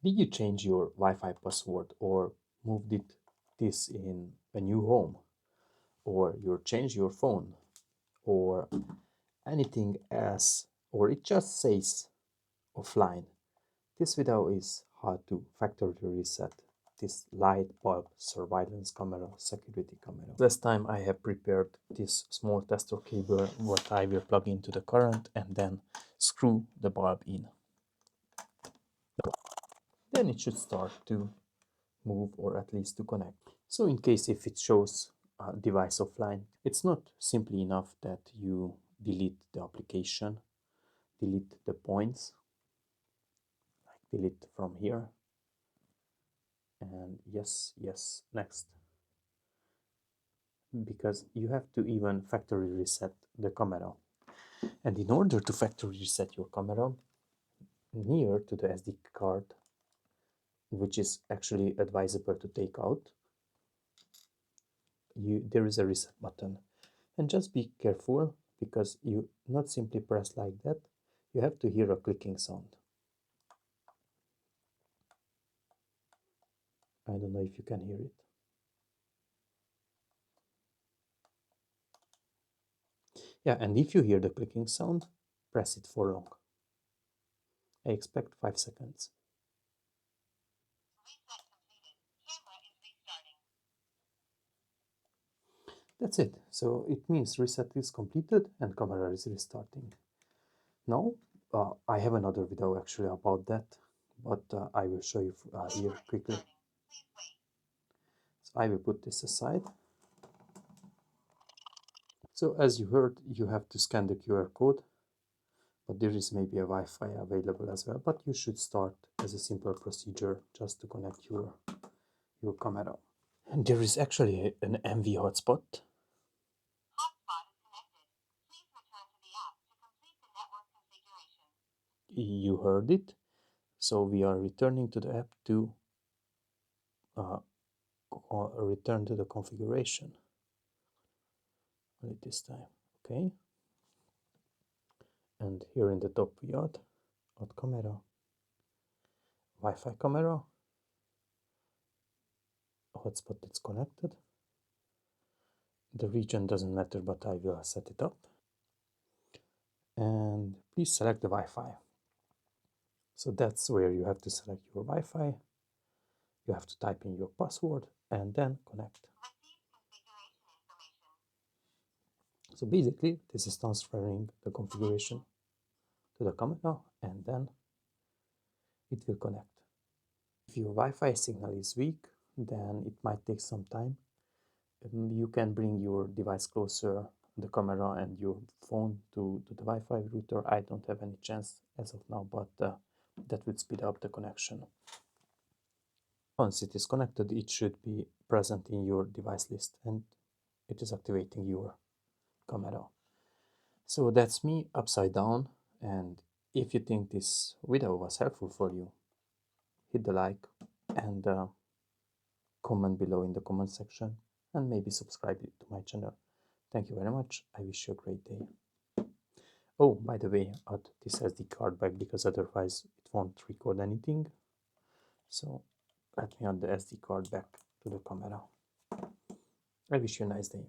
Did you change your Wi-Fi password or moved this in a new home? Or you change your phone? Or anything else? Or it just says offline? This video is how to factory reset this light bulb surveillance camera security camera. Last time I have prepared this small tester cable what I will plug into the current and then screw the bulb in. Then it should start to move or at least to connect. So in case if it shows a device offline, it's not simply enough that you delete the application, delete the points, like delete from here, and yes, next. Because you have to even factory reset the camera. And in order to factory reset your camera, near to the SD card, which is actually advisable to take out, there is a reset button. And just be careful, because you not simply press like that, you have to hear a clicking sound. I don't know if you can hear it. Yeah, and if you hear the clicking sound, press it for long. I expect 5 seconds. That's it. So it means reset is completed and camera is restarting. Now, I have another video actually about that, but I will show you here quickly. So I will put this aside. So as you heard, you have to scan the QR code, but there is maybe a Wi-Fi available as well, but you should start as a simple procedure just to connect your camera. And there is actually an MV hotspot. You heard it. So we are returning to the app to return to the configuration. Only this time, okay. And here in the top we add camera, Wi-Fi camera, hotspot it's connected. The region doesn't matter, but I will set it up. And please select the Wi-Fi. So that's where you have to select your Wi-Fi. You have to type in your password and then connect. So basically, this is transferring the configuration to the camera and then it will connect. If your Wi-Fi signal is weak, then it might take some time. You can bring your device closer, the camera and your phone to the Wi-Fi router. I don't have any chance as of now, but that would speed up the connection. Once it is connected, it should be present in your device list and it is activating your camera. So that's me upside down, and if you think this video was helpful for you, hit the like and comment below in the comment section and maybe subscribe to my channel. Thank you very much. I wish you a great day. Oh, by the way, add this SD card back because otherwise it won't record anything. So let me add the SD card back to the camera. I wish you a nice day.